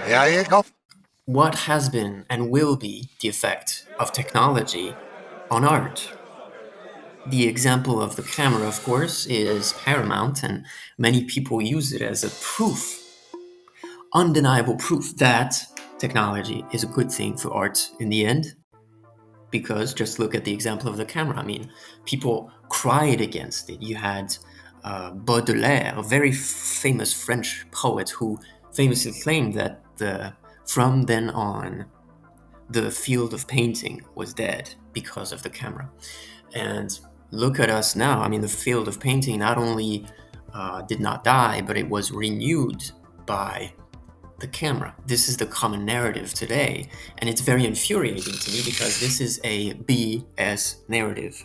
There you go. What has been and will be the effect of technology on art? The example of the camera, of course, is paramount, and many people use it as a proof, undeniable proof that technology is a good thing for art in the end. Because just look at the example of the camera. I mean, people cried against it. You had Baudelaire, a very famous French poet, who famously claimed that from then on, the field of painting was dead because of the camera. And look at us now. I mean, the field of painting not only did not die, but it was renewed by the camera. This is the common narrative today, and it's very infuriating to me because this is a BS narrative.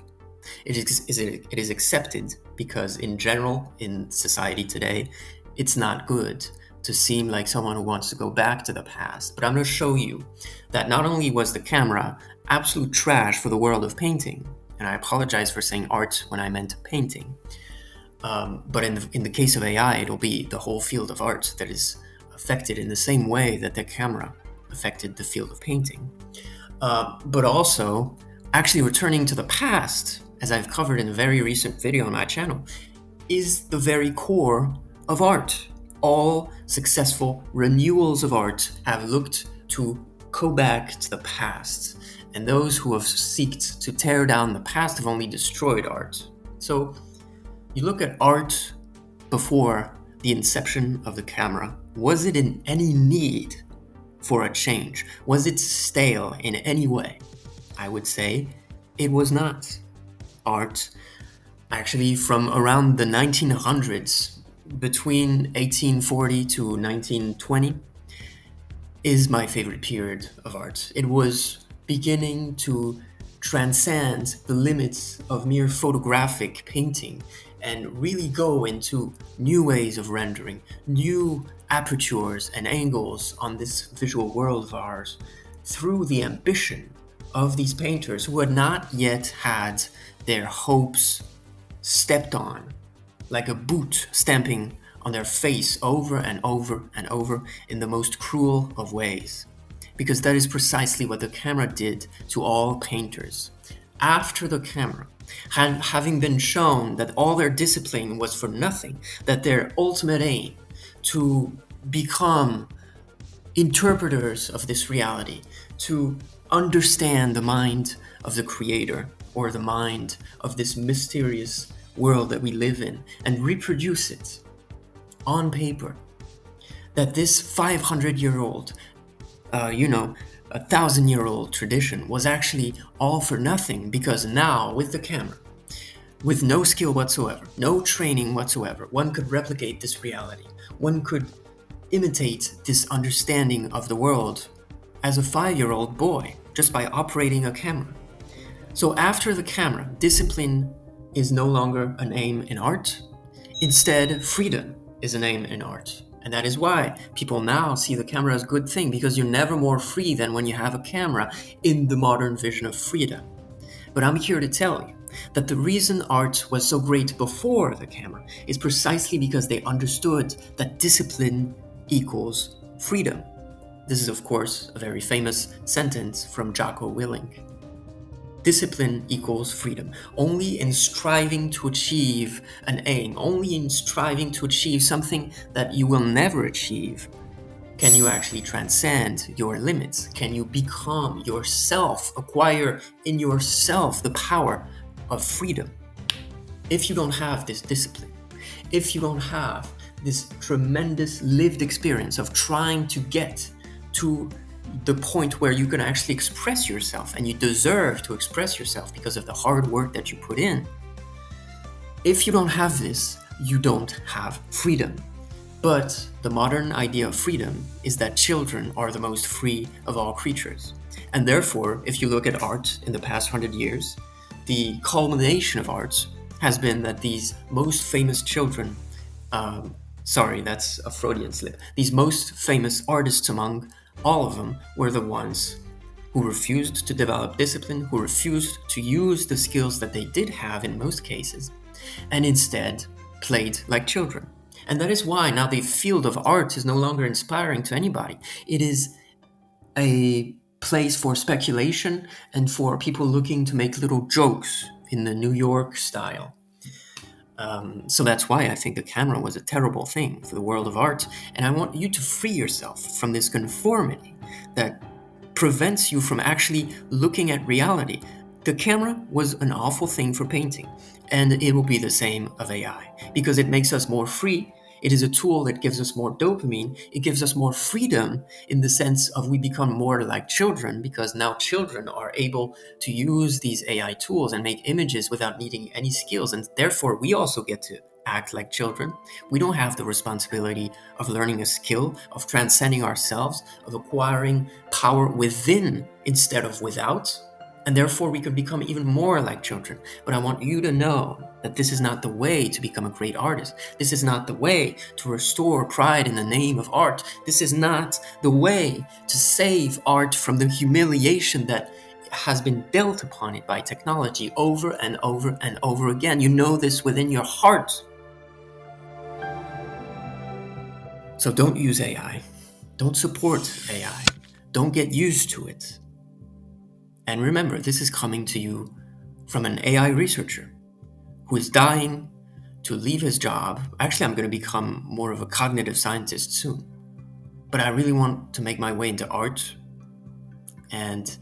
It is accepted because, in general, in society today, it's not good to seem like someone who wants to go back to the past. But I'm going to show you that not only was the camera absolute trash for the world of painting, and I apologize for saying art when I meant painting, but in the case of AI, it'll be the whole field of art that is affected in the same way that the camera affected the field of painting. But also, actually returning to the past, as I've covered in a very recent video on my channel, is the very core of art. All successful renewals of art have looked to go back to the past, and those who have sought to tear down the past have only destroyed art. So you look at art before the inception of the camera. Was it in any need for a change? Was it stale in any way? I would say it was not. Art, actually, from around the 1900s, between 1840 to 1920, is my favorite period of art. It was beginning to transcend the limits of mere photographic painting and really go into new ways of rendering, new apertures and angles on this visual world of ours through the ambition of these painters who had not yet had their hopes stepped on, like a boot stamping on their face over and over and over in the most cruel of ways. Because that is precisely what the camera did to all painters. After the camera, having been shown that all their discipline was for nothing, that their ultimate aim to become interpreters of this reality, to understand the mind of the creator or the mind of this mysterious world that we live in and reproduce it on paper, that this 500-year-old, a 1,000-year-old tradition was actually all for nothing because now with the camera, with no skill whatsoever, no training whatsoever, one could replicate this reality. One could imitate this understanding of the world as a 5-year-old boy just by operating a camera. So after the camera, discipline is no longer an aim in art. Instead, freedom is an aim in art. And that is why people now see the camera as a good thing, because you're never more free than when you have a camera in the modern vision of freedom. But I'm here to tell you that the reason art was so great before the camera is precisely because they understood that discipline equals freedom. This is, of course, a very famous sentence from Jocko Willink. Discipline equals freedom. Only in striving to achieve an aim, only in striving to achieve something that you will never achieve, can you actually transcend your limits? Can you become yourself, acquire in yourself the power of freedom? If you don't have this discipline, if you don't have this tremendous lived experience of trying to get to the point where you can actually express yourself, and you deserve to express yourself because of the hard work that you put in. If you don't have this, you don't have freedom. But the modern idea of freedom is that children are the most free of all creatures. And therefore, if you look at art in the past 100 years, the culmination of art has been that these most famous children, sorry, that's a Freudian slip, these most famous artists among all of them were the ones who refused to develop discipline, who refused to use the skills that they did have in most cases, and instead played like children. And that is why now the field of art is no longer inspiring to anybody. It is a place for speculation and for people looking to make little jokes in the New York style. So that's why I think the camera was a terrible thing for the world of art. And I want you to free yourself from this conformity that prevents you from actually looking at reality. The camera was an awful thing for painting, and it will be the same of AI because it makes us more free. It is a tool that gives us more dopamine. It gives us more freedom in the sense of we become more like children because now children are able to use these AI tools and make images without needing any skills. And therefore, we also get to act like children. We don't have the responsibility of learning a skill, of transcending ourselves, of acquiring power within instead of without. And therefore, we could become even more like children. But I want you to know that this is not the way to become a great artist. This is not the way to restore pride in the name of art. This is not the way to save art from the humiliation that has been dealt upon it by technology over and over and over again. You know this within your heart. So don't use AI. Don't support AI. Don't get used to it. And remember, this is coming to you from an AI researcher who is dying to leave his job. Actually, I'm going to become more of a cognitive scientist soon. But I really want to make my way into art. And,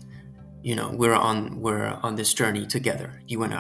we're on this journey together, you and I.